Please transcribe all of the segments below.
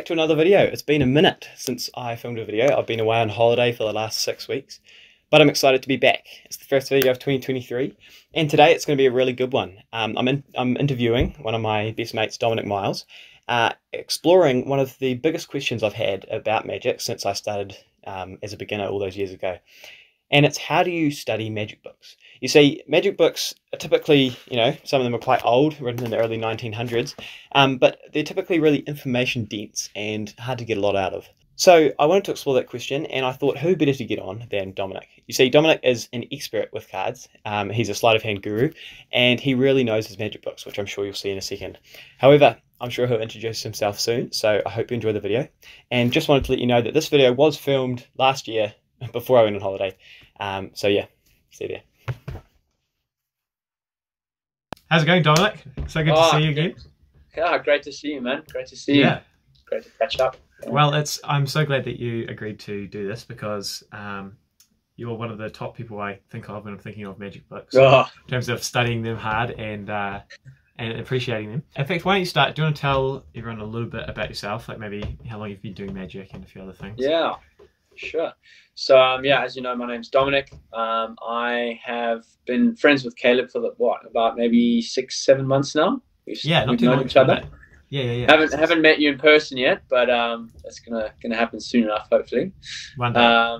back to another video. It's been a minute since I filmed a video. I've been away on holiday for the last 6 weeks, but I'm excited to be back. It's the first video of 2023, and today it's going to be a really good one. I'm interviewing one of my best mates, Dominic Miles, exploring one of the biggest questions I've had about magic since I started as a beginner all those years ago. And it's, how do you study magic books? You see, magic books are typically, some of them are quite old, written in the early 1900s, but they're typically really information dense and hard to get a lot out of. So I wanted to explore that question, and I thought, who better to get on than Dominic? You see, Dominic is an expert with cards. He's a sleight of hand guru, and he really knows his magic books, which I'm sure you'll see in a second. However, I'm sure he'll introduce himself soon, so I hope you enjoy the video. And just wanted to let you know that this video was filmed last year before I went on holiday. So yeah, see you there. How's it going, Dominic? So good to see you again. Yeah, great to see you, man. Great to see you. Yeah. Great to catch up. Well, I'm so glad that you agreed to do this because you're one of the top people I think of when I'm thinking of magic books. Oh. In terms of studying them hard and appreciating them. In fact, why don't you start? Do you want to tell everyone a little bit about yourself, like maybe how long you've been doing magic and a few other things? Yeah, sure. So yeah, as you know, my name's Dominic. I have been friends with Caleb for about maybe 6-7 months now. Not too long. Each other. Yeah. Haven't met you in person yet, but that's gonna happen soon enough, hopefully. One day.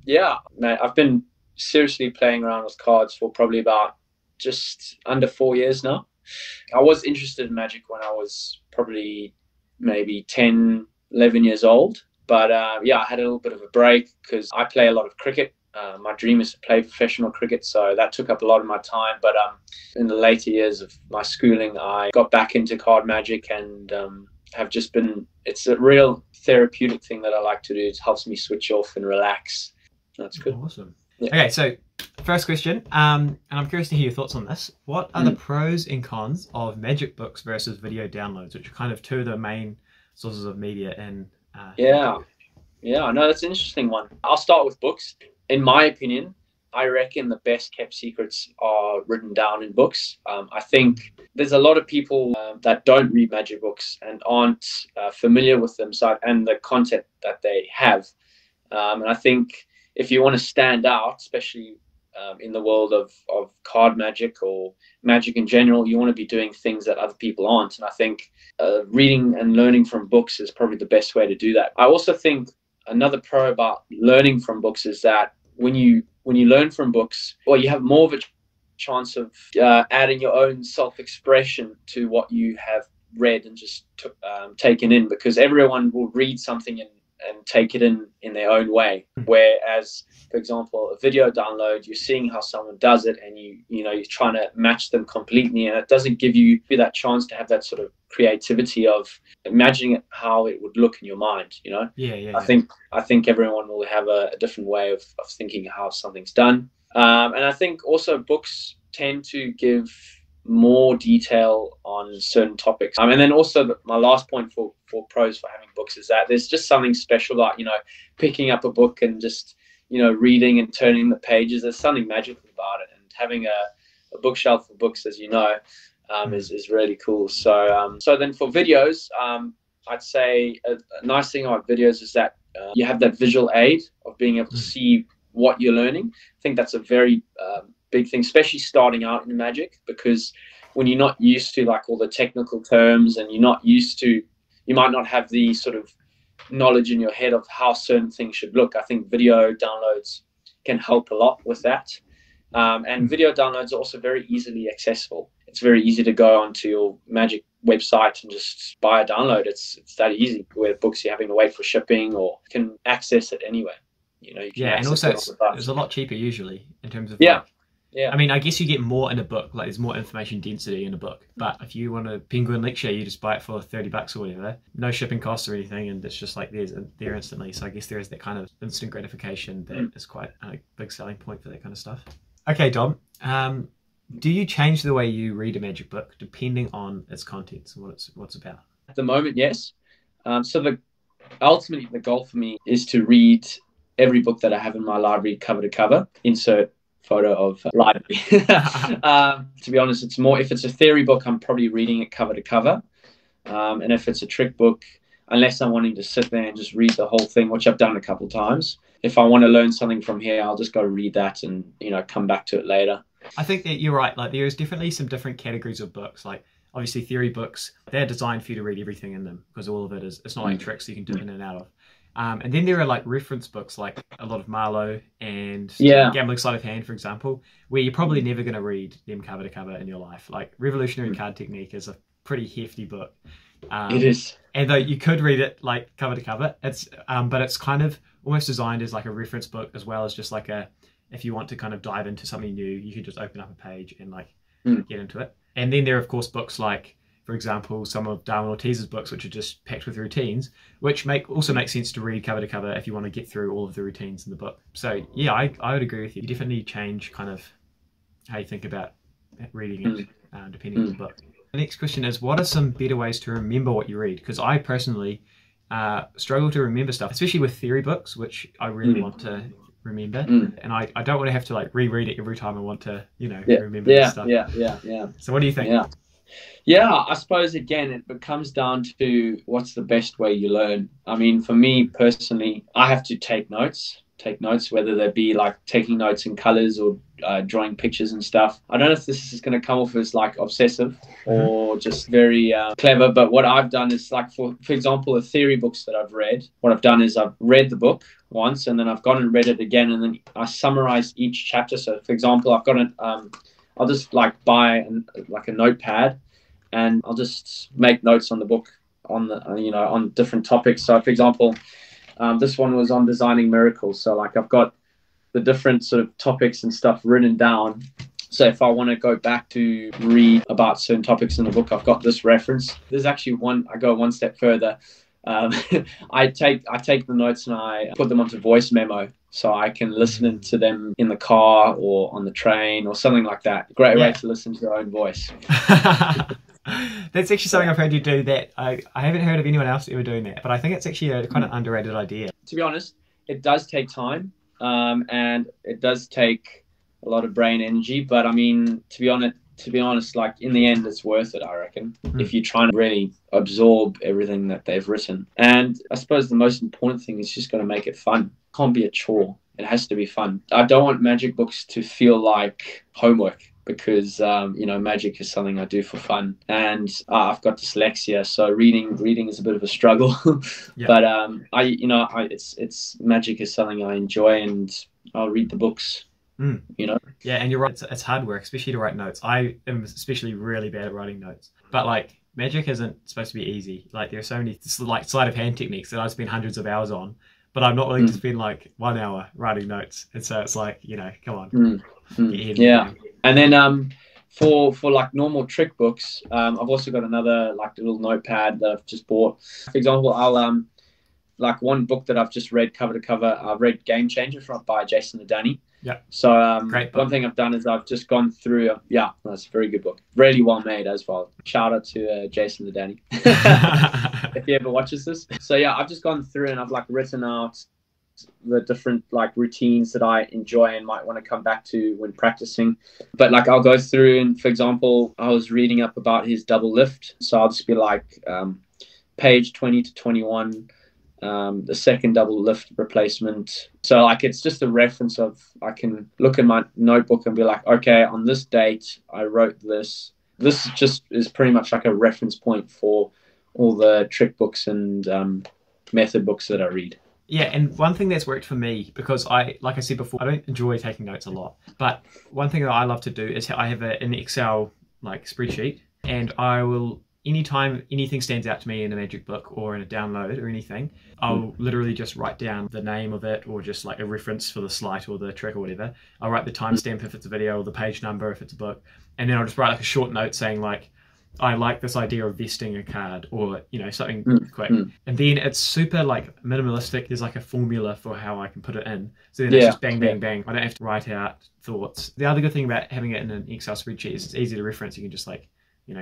Yeah, man, I've been seriously playing around with cards for probably about just under 4 years now. I was interested in magic when I was probably maybe 10, 11 years old. But yeah, I had a little bit of a break because I play a lot of cricket. My dream is to play professional cricket, so that took up a lot of my time. But in the later years of my schooling, I got back into card magic and have just been, it's a real therapeutic thing that I like to do. It helps me switch off and relax. That's good. Awesome. Yeah. Okay, so first question, and I'm curious to hear your thoughts on this. What are the pros and cons of magic books versus video downloads, which are kind of two of the main sources of media in Yeah, no, that's an interesting one. I'll start with books. In my opinion, I reckon the best kept secrets are written down in books. I think there's a lot of people that don't read magic books and aren't familiar with them and the content that they have. And I think if you want to stand out, especially in the world of card magic or magic in general, you want to be doing things that other people aren't. And I think reading and learning from books is probably the best way to do that. I also think another pro about learning from books is that when you learn from books, well, you have more of a chance of adding your own self-expression to what you have read and just taken in, because everyone will read something and take it in their own way. Whereas, for example, a video download, you're seeing how someone does it and you're trying to match them completely, and it doesn't give you that chance to have that sort of creativity of imagining how it would look in your mind. I think everyone will have a different way of thinking how something's done, and I think also books tend to give more detail on certain topics. And then also my last point for pros for having books is that there's just something special about, picking up a book and just, reading and turning the pages. There's something magical about it. And having a bookshelf of books, as you know, is really cool. So then for videos, I'd say a nice thing about videos is that you have that visual aid of being able to see what you're learning. I think that's a very big thing, especially starting out in magic, because when you're not used to like all the technical terms and you might not have the sort of knowledge in your head of how certain things should look. I think video downloads can help a lot with that. And video downloads are also very easily accessible. It's very easy to go onto your magic website and just buy a download. It's that easy, where books you're having to wait for shipping, or you can access it anyway. You can and also it's a lot cheaper usually in terms of yeah. I mean, I guess you get more in a book, like there's more information density in a book. But if you want a Penguin lecture, you just buy it for $30 or whatever. No shipping costs or anything, and it's just like there instantly. So I guess there is that kind of instant gratification that is quite a big selling point for that kind of stuff. Okay, Dom, do you change the way you read a magic book depending on its contents and what it's about? At the moment, yes. Ultimately the goal for me is to read every book that I have in my library cover to cover. Insert photo of library. To be honest, it's more, if it's a theory book, I'm probably reading it cover to cover. And if it's a trick book, unless I'm wanting to sit there and just read the whole thing, which I've done a couple of times. If I want to learn something from here, I'll just go read that and, you know, come back to it later. I think that you're right. Like, there is definitely some different categories of books. Like, obviously theory books, they're designed for you to read everything in them, because all of it is, it's not like tricks you can dip in and out of. And then there are like reference books, like a lot of Marlowe and Gambling Sleight of Hand, for example, where you're probably never going to read them cover to cover in your life. Like Revolutionary Card Technique is a pretty hefty book. It is. And though you could read it like cover to cover, it's but it's kind of almost designed as like a reference book, as well as just like a, if you want to kind of dive into something new, you can just open up a page and like get into it. And then there are of course books like, for example, some of Darwin Ortiz's books, which are just packed with routines, which also make sense to read cover to cover if you want to get through all of the routines in the book. So yeah, I would agree with you. You definitely change kind of how you think about reading it, depending on the book. The next question is, what are some better ways to remember what you read? Because I personally struggle to remember stuff, especially with theory books, which I really want to remember. And I don't want to have to like reread it every time I want to, you know, remember this stuff. Yeah. So what do you think? Yeah, I suppose again it comes down to what's the best way you learn. I mean, for me personally, I have to take notes, whether they be like taking notes in colors or drawing pictures and stuff. I don't know if this is going to come off as like obsessive or just very clever, but what I've done is like, for example, the theory books that I've read, what I've done is I've read the book once and then I've gone and read it again, and then I summarize each chapter. So for example, I've got an I'll just like buy like a notepad, and I'll just make notes on the book on the on different topics. So for example, this one was on designing miracles. So like I've got the different sort of topics and stuff written down. So if I want to go back to read about certain topics in the book, I've got this reference. There's actually I go one step further. I take the notes and I put them onto voice memo, so I can listen to them in the car or on the train or something like that. Great way to listen to your own voice. That's actually something I've heard you do. That I haven't heard of anyone else ever doing that, but I think it's actually a kind of underrated idea. To be honest, it does take time, and it does take a lot of brain energy. But I mean, to be honest, like in the end, it's worth it, I reckon, if you're trying to really absorb everything that they've written. And I suppose the most important thing is just got to make it fun. It can't be a chore. It has to be fun. I don't want magic books to feel like homework, because magic is something I do for fun, and I've got dyslexia, so reading is a bit of a struggle. But it's magic is something I enjoy, and I'll read the books. Yeah, and you're right, it's hard work, especially to write notes. I am especially really bad at writing notes, but like magic isn't supposed to be easy. Like there are so many like sleight of hand techniques that I spend hundreds of hours on, but I'm not willing to spend like 1 hour writing notes. And so it's like, come on. And then for like normal trick books, I've also got another like little notepad that I've just bought. For example, I'll like one book that I've just read cover to cover, I've read Game Changer by Jason Ledani. Yeah. So one thing I've done is I've just gone through. That's a very good book, really well made as well. Shout out to Jason Ledani if he ever watches this. So yeah, I've just gone through and I've like written out the different like routines that I enjoy and might want to come back to when practicing. But like I'll go through, and for example, I was reading up about his double lift, so I'll just be like page 20 to 21. The second double lift replacement. So like it's just a reference of, I can look in my notebook and be like, okay, on this date I wrote this. This just is pretty much like a reference point for all the trick books and method books that I read. Yeah, and one thing that's worked for me, because like I said before, I don't enjoy taking notes a lot, but one thing that I love to do is I have an Excel like spreadsheet, and I will, anytime anything stands out to me in a magic book or in a download or anything, I'll literally just write down the name of it, or just like a reference for the sleight or the trick or whatever. I'll write the timestamp if it's a video, or the page number if it's a book, and then I'll just write like a short note saying like, I like this idea of vesting a card, or something quick. And then it's super like minimalistic. There's like a formula for how I can put it in, so then it's just bang bang bang. I don't have to write out thoughts. The other good thing about having it in an Excel spreadsheet is it's easy to reference. You can just like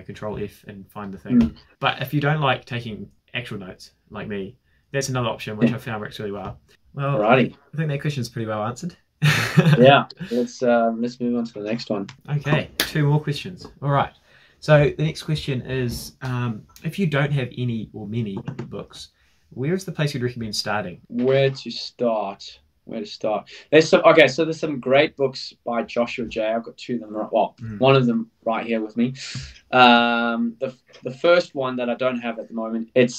control F and find the thing. But if you don't like taking actual notes like me, that's another option which I found works really well. Well, I think that question's pretty well answered. Let's move on to the next one. Okay, 2 more questions. All right. So the next question is, if you don't have any or many books, where's the place you'd recommend starting? Where to start? There's some great books by Joshua J. I've got two of them. One of them right here with me. The first one that I don't have at the moment, it's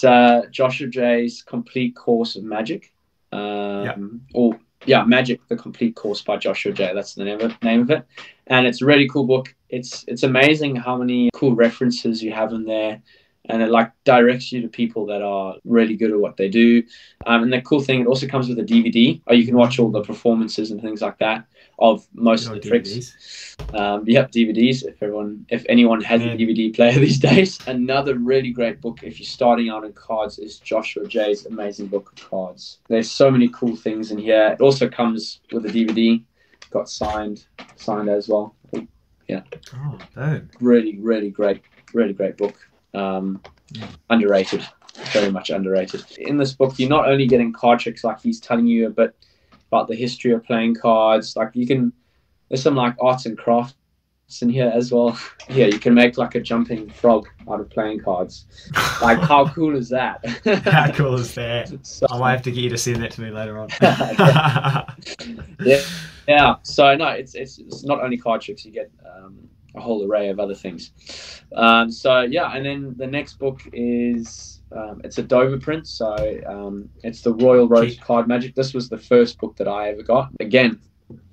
Joshua J's Complete Course of Magic. Magic: The Complete Course by Joshua J. That's the name of it, and it's a really cool book. It's amazing how many cool references you have in there, and it like directs you to people that are really good at what they do. And the cool thing, it also comes with a DVD, or you can watch all the performances and things like that of most of the tricks. DVDs. If anyone has a DVD player these days. Another really great book if you're starting out in cards is Joshua J's amazing book of cards. There's so many cool things in here. It also comes with a DVD, got signed as well. Yeah. Oh, boom. Really great book. Underrated, very much underrated. In this book, you're not only getting card tricks, like he's telling you a bit about the history of playing cards. Like there's some like arts and crafts in here as well. Yeah, you can make like a jumping frog out of playing cards. Like, how cool is that? How cool is that? So, I might have to get you to send that to me later on. Yeah. So no, it's not only card tricks. You get a whole array of other things. And then the next book is it's a Dover print, so it's the Royal Road Card Magic. This was the first book that I ever got. Again,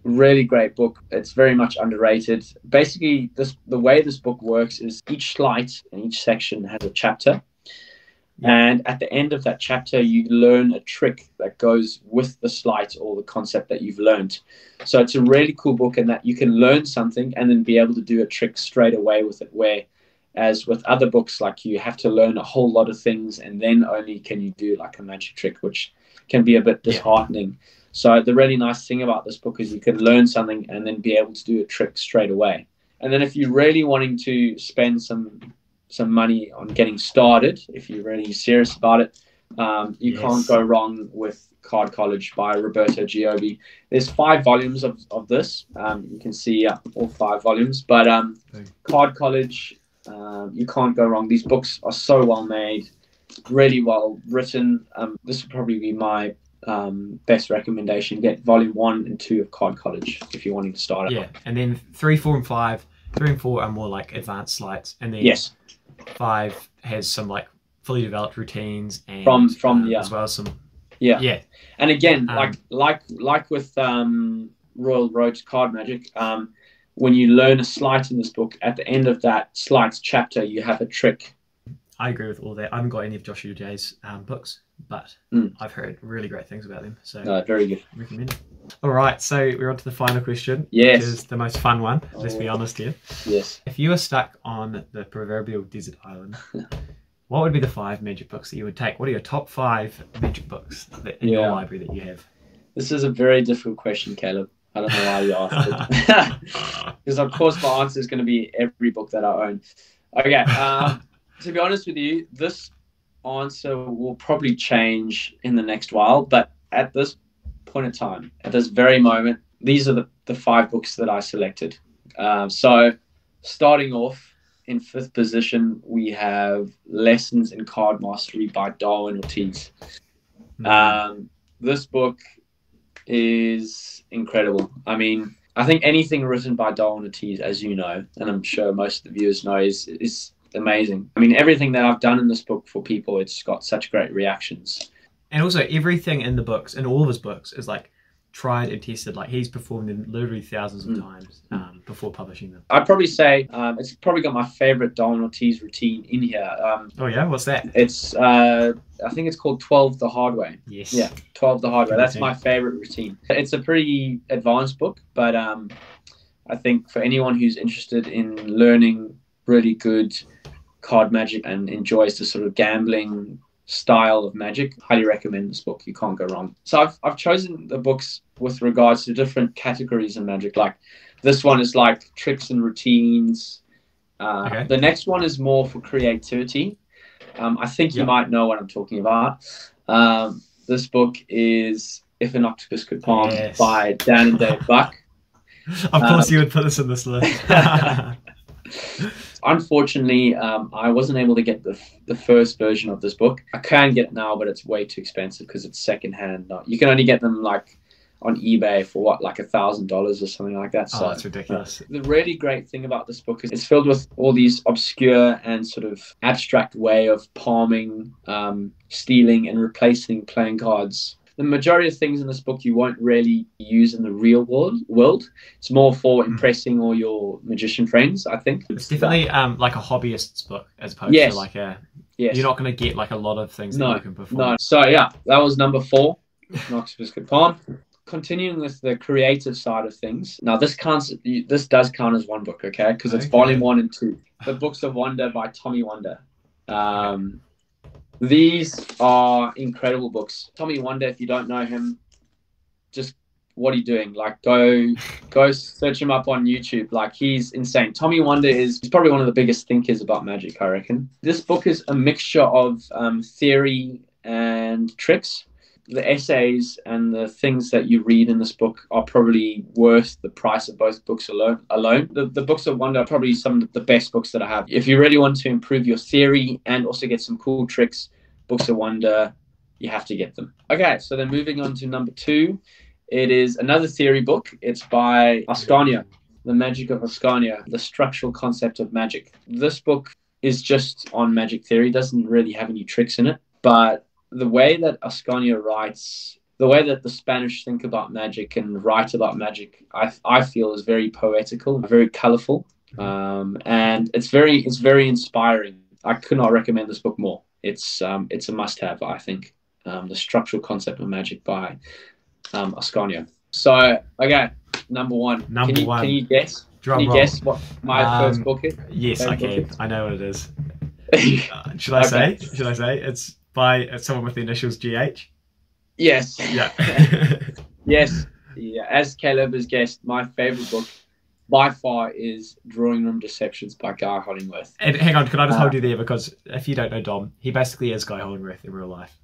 really great book. It's very much underrated. Basically, the way this book works is each slide in each section has a chapter. And at the end of that chapter, you learn a trick that goes with the sleight or the concept that you've learned. So it's a really cool book in that you can learn something and then be able to do a trick straight away with it. Whereas with other books, like you have to learn a whole lot of things and then only can you do like a magic trick, which can be a bit disheartening. So the really nice thing about this book is you can learn something and then be able to do a trick straight away. And then if you're really wanting to spend some money on getting started, if you're really serious about it, you can't go wrong with Card College by Roberto Giobbi. There's 5 volumes of this. You can see all 5 volumes. But Card College, you can't go wrong. These books are so well made, really well written. This would probably be my best recommendation. Get volume 1 and 2 of Card College if you're wanting to start it. Yeah, and then 3, 4, and 5. 3 and 4 are more like advanced sleights, and then 5 has some like fully developed routines and from as well as some and again like with Royal Road Card Magic, when you learn a sleight in this book, at the end of that sleights chapter you have a trick. I agree with all that. I haven't got any of Joshua J's books, but I've heard really great things about them, so very good. Recommend it. All right, so we're on to the final question, which is the most fun one. Let's be honest here. Yes. If you were stuck on the proverbial desert island, what would be the 5 magic books that you would take? What are your top 5 magic books in your library that you have? This is a very difficult question, Caleb. I don't know why you asked it. Because of course my answer is going to be every book that I own. Okay. To be honest with you, this answer will probably change in the next while, but at this point in time, at this very moment, these are the 5 books that I selected. So starting off in 5th position, we have Lessons in Card Mastery by Darwin Ortiz. This book is incredible. I mean, I think anything written by Darwin Ortiz, as you know, and I'm sure most of the viewers know, is amazing. I mean, everything that I've done in this book for people, it's got such great reactions. And also everything in the books, in all of his books, is like tried and tested. Like he's performed them literally thousands of times before publishing them. I'd probably say it's probably got my favorite Darwin Ortiz routine in here. Oh yeah, what's that? It's I think it's called 12 the Hard Way. Yes. Yeah, 12 the Hard Way. That's my favorite routine. It's a pretty advanced book, but I think for anyone who's interested in learning really good card magic and enjoys the sort of gambling style of magic, highly recommend this book. You can't go wrong. So I've chosen the books with regards to different categories in magic. Like this one is like tricks and routines. The next one is more for creativity. I think you might know what I'm talking about. This book is If an Octopus Could Palm by Dan and Dave Buck. Of course you would put this in this list. Unfortunately, I wasn't able to get the first version of this book. I can get it now, but it's way too expensive because it's secondhand. You can only get them like on eBay for what, like $1,000 or something like that. So that's ridiculous. The really great thing about this book is it's filled with all these obscure and sort of abstract way of palming, stealing, and replacing playing cards. The majority of things in this book you won't really use in the real world. It's more for impressing all your magician friends, I think. It's definitely like a hobbyist's book as opposed to like a... Yes. You're not going to get like a lot of things that you can perform. No. So yeah, that was number 4, Knox Biscuit Palm. Continuing with the creative side of things. Now this does count as one book, okay? Because it's volume 1 and 2. The Books of Wonder by Tommy Wonder. These are incredible books. Tommy Wonder, if you don't know him, just what are you doing? Like go search him up on YouTube. Like he's insane. Tommy Wonder he's probably one of the biggest thinkers about magic, I reckon. This book is a mixture of theory and tricks. The essays and the things that you read in this book are probably worth the price of both books alone. The Books of Wonder are probably some of the best books that I have. If you really want to improve your theory and also get some cool tricks, Books of Wonder, you have to get them. Okay, so then moving on to number 2, it is another theory book. It's by Ascania, The Magic of Ascania, The Structural Concept of Magic. This book is just on magic theory, doesn't really have any tricks in it, but the way that Ascania writes, the way that the Spanish think about magic and write about magic, I feel is very poetical, very colorful, and it's very inspiring. I could not recommend this book more. It's a must-have, I think. The Structural Concept of Magic by Ascania. So, okay, number 1. Can you guess? Can you guess what my first book is? Yes, I can. I know what it is. Should I say? It's by someone with the initials GH? Yes. Yeah. Yes. Yeah. As Caleb has guessed, my favorite book by far is Drawing Room Deceptions by Guy Hollingworth. And hang on, can I just hold you there? Because if you don't know Dom, he basically is Guy Hollingworth in real life.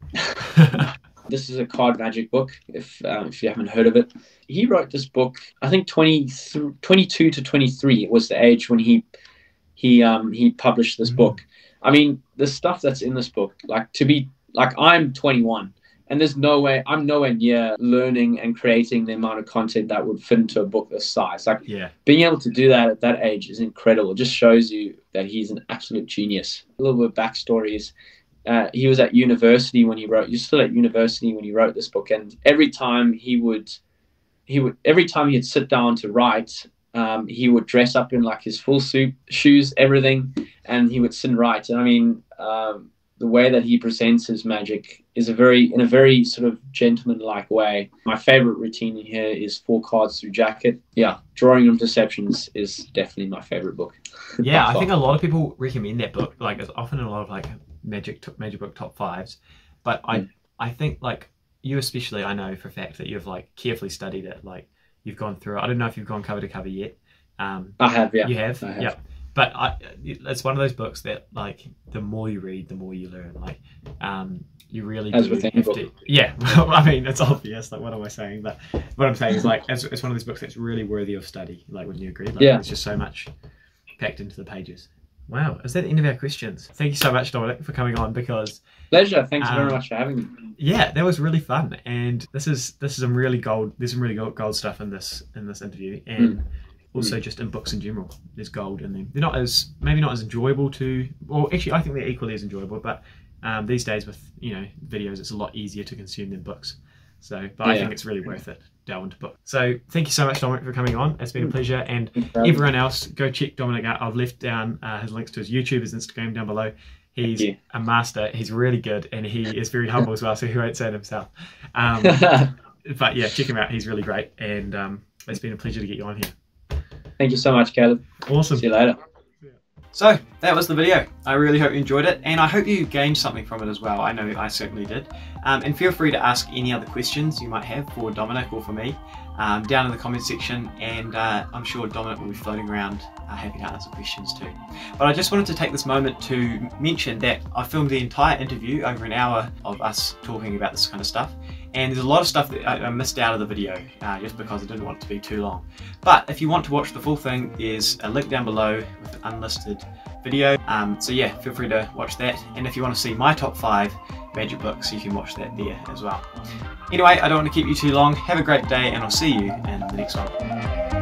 This is a card magic book, if you haven't heard of it. He wrote this book, I think 22 to 23 was the age when he published this book. I mean, the stuff that's in this book, I'm 21, and there's no way, I'm nowhere near learning and creating the amount of content that would fit into a book this size. Being able to do that at that age is incredible. It just shows you that he's an absolute genius. A little bit of backstory is, he was at university when he wrote, he was still at university when he wrote this book, and every time he'd sit down to write, he would dress up in like his full suit, shoes, everything, and he would sit and write. And I mean, the way that he presents his magic is in a very sort of gentleman-like way. My favorite routine in here is 4 cards through jacket. Yeah, Drawing Room Deceptions is definitely my favorite book. Yeah, I think a lot of people recommend that book. Like, it's often in a lot of like magic book top 5s, but I think like you especially, I know for a fact that you've like carefully studied it. Like you've gone through it. I don't know if you've gone cover to cover yet. I have, yeah. You have? I have. Yeah. But it's one of those books that, like, the more you read, the more you learn. Like, you really do have to. Yeah, well, I mean, it's obvious. Like, what am I saying? But what I'm saying is, like, it's one of those books that's really worthy of study. Like, wouldn't you agree? Like, yeah. There's just so much packed into the pages. Wow, is that the end of our questions? Thank you so much, Dominic, for coming on. Because pleasure. Thanks very much for having me. Yeah, that was really fun, and this is some really gold. There's some really gold stuff in this interview, and. Also, just in books in general, there's gold in them. They're maybe not as enjoyable to, well, actually, I think they're equally as enjoyable. But these days, with videos, it's a lot easier to consume than books. So, but I think it's really worth it. Delve into books. So, thank you so much, Dominic, for coming on. It's been a pleasure. And everyone else, go check Dominic out. I've left down his links to his YouTube, his Instagram down below. He's a master. He's really good, and he is very humble as well. So he won't say it himself. But yeah, check him out. He's really great, and it's been a pleasure to get you on here. Thank you so much, Caleb. Awesome. See you later. So that was the video. I really hope you enjoyed it, and I hope you gained something from it as well. I know I certainly did. And feel free to ask any other questions you might have for Dominic or for me down in the comment section, and I'm sure Dominic will be floating around happy to answer questions too. But I just wanted to take this moment to mention that I filmed the entire interview, over an hour of us talking about this kind of stuff, and there's a lot of stuff that I missed out of the video just because I didn't want it to be too long. But if you want to watch the full thing, there's a link down below with the unlisted video. So yeah, feel free to watch that. And if you want to see my top 5 magic books, you can watch that there as well. Anyway, I don't want to keep you too long. Have a great day, and I'll see you in the next one.